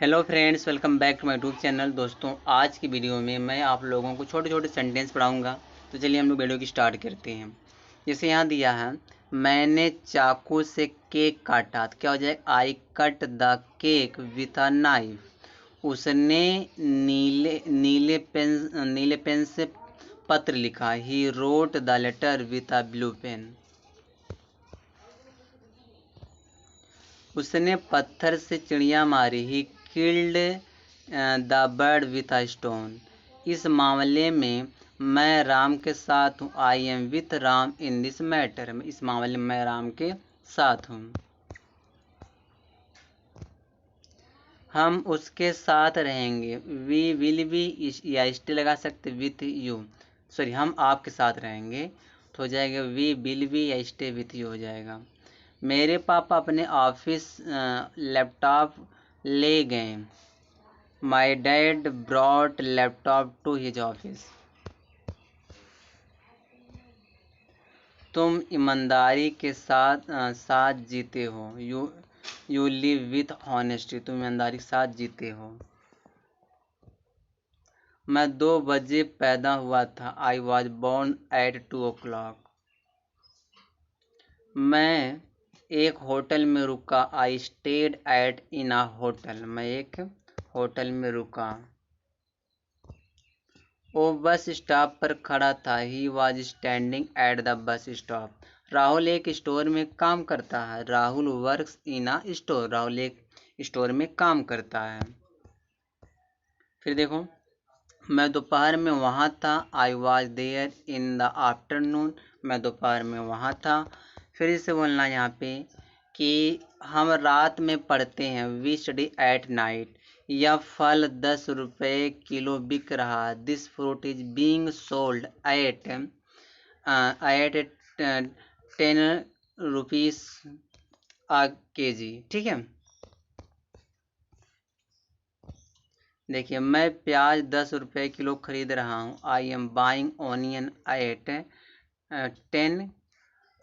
Hello friends, welcome back to my YouTube channel. दोस्तों, आज की वीडियो में मैं आप लोगों को छोटे छोटे सेंटेंस पढ़ाऊंगा। तो चलिए हम लोग वीडियो की स्टार्ट करते हैं। जैसे यहाँ दिया है, मैंने चाकू से केक काटा, तो क्या हो जाए, I cut the cake with a knife. उसने नीले पेन से पत्र लिखा, he wrote the letter with a blue pen. उसने पत्थर से चिड़िया मारी, he killed the bird with a stone. इस मामले में मैं राम के साथ हूँ, I am with Ram in this matter. इस मामले में मैं राम के साथ हूँ। हम उसके साथ रहेंगे, वी विल बी या स्टे लगा सकते विथ यू। सॉरी, हम आपके साथ रहेंगे तो हो जाएगा वी विल बी या स्टे विथ यू हो जाएगा। मेरे पापा अपने ऑफिस लैपटॉप ले गए, my dad brought laptop to his office. तुम ईमानदारी के साथ जीते हो, यू लिव विथ ऑनेस्टी। तुम ईमानदारी के साथ जीते हो। मैं 2 बजे पैदा हुआ था, I was born at 2 o'clock। मैं एक होटल में रुका, I stayed at in a hotel. मैं एक होटल में रुका। वो बस स्टॉप पर खड़ा था, he was standing at the bus stop. Rahul एक स्टोर में काम करता है, Rahul works in a store. Rahul एक स्टोर में काम करता है। फिर देखो, मैं दोपहर में वहाँ था, I was there in the afternoon. मैं दोपहर में वहाँ था। फिर इसे बोलना है यहाँ पे कि हम रात में पढ़ते हैं, वी स्टडी एट नाइट। यह फल 10 रुपये किलो बिक रहा, this fruit is being sold at 10 rupees a KG. ठीक है, देखिए, मैं प्याज 10 रुपये किलो खरीद रहा हूँ, I am buying onion at 10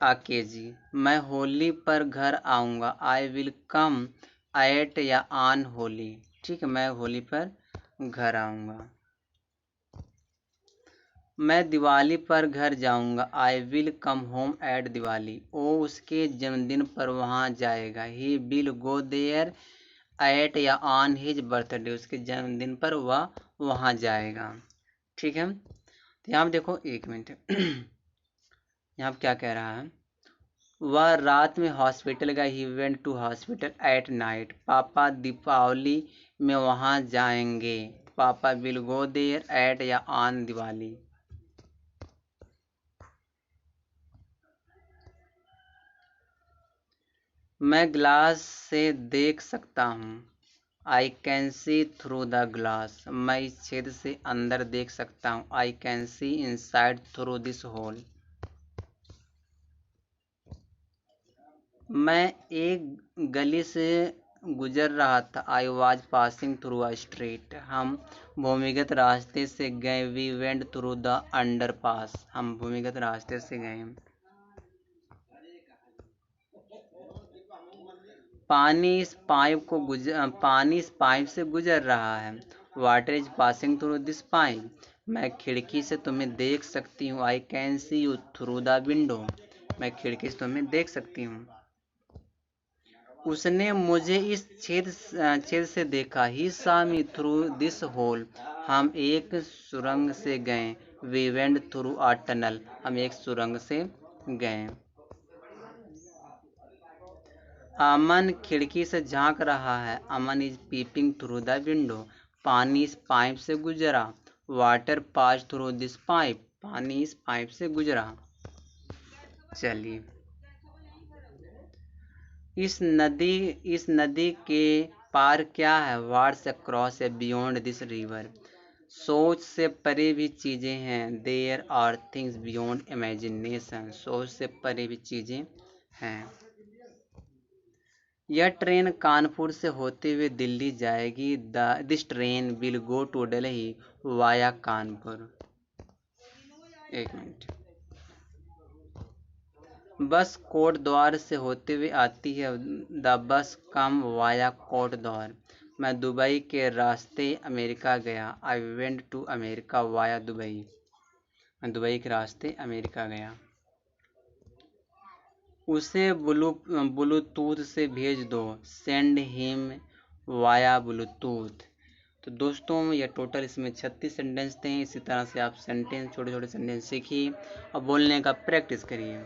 a kg। मैं होली पर घर आऊँगा, आई विल कम एट या ऑन होली। ठीक है, मैं होली पर घर आऊँगा। मैं दिवाली पर घर जाऊँगा, I will come home at Diwali. वो उसके जन्मदिन पर वहाँ जाएगा, he will go there at या ऑन हिज बर्थडे। उसके जन्मदिन पर वह वहाँ जाएगा। ठीक है, तो यहाँ देखो, एक मिनट यहाँ क्या कह रहा है, वह रात में हॉस्पिटल गया, he went to hospital at night. पापा दीपावली में वहाँ जाएंगे, पापा विल गो देयर एट या ऑन दिवाली। मैं ग्लास से देख सकता हूँ, I can see through the glass. मैं इस छेद से अंदर देख सकता हूँ, I can see inside through this hole. मैं एक गली से गुजर रहा था, I was passing through a street. हम भूमिगत रास्ते से गए, we went through the underpass. हम भूमिगत रास्ते से गए। पानी इस पाइप से गुजर रहा है, water is passing through this pipe. मैं खिड़की से तुम्हें देख सकती हूँ, I can C you through the window. मैं खिड़की से तुम्हें देख सकती हूँ। उसने मुझे इस छेद से देखा, he saw me through this hole. हम एक सुरंग से गए, we went through a tunnel. हम एक सुरंग से गए। अमन खिड़की से झांक रहा है, Aman is peeping through the window. पानी इस पाइप से गुजरा, water pass through this pipe. पानी इस पाइप से गुजरा। चलिए, इस नदी के पार क्या है, what's across a beyond this river. सोच से परे भी चीज़ें हैं, there are things beyond imagination. सोच से परे भी चीज़ें हैं। यह ट्रेन कानपुर से होते हुए दिल्ली जाएगी, this train will go to Delhi via Kanpur. एक मिनट, बस कोट द्वार से होते हुए आती है, the bus come via coat द्वार। मैं दुबई के रास्ते अमेरिका गया। I went to America via Dubai. मैं दुबई के रास्ते अमेरिका गया। उसे ब्लूटूथ से भेज दो। Send him via Bluetooth. तो दोस्तों ये टोटल इसमें 36 सेंटेंस थे। इसी तरह से आप सेंटेंस छोटे छोटे सेंटेंस सीखिए और बोलने का प्रैक्टिस करिए।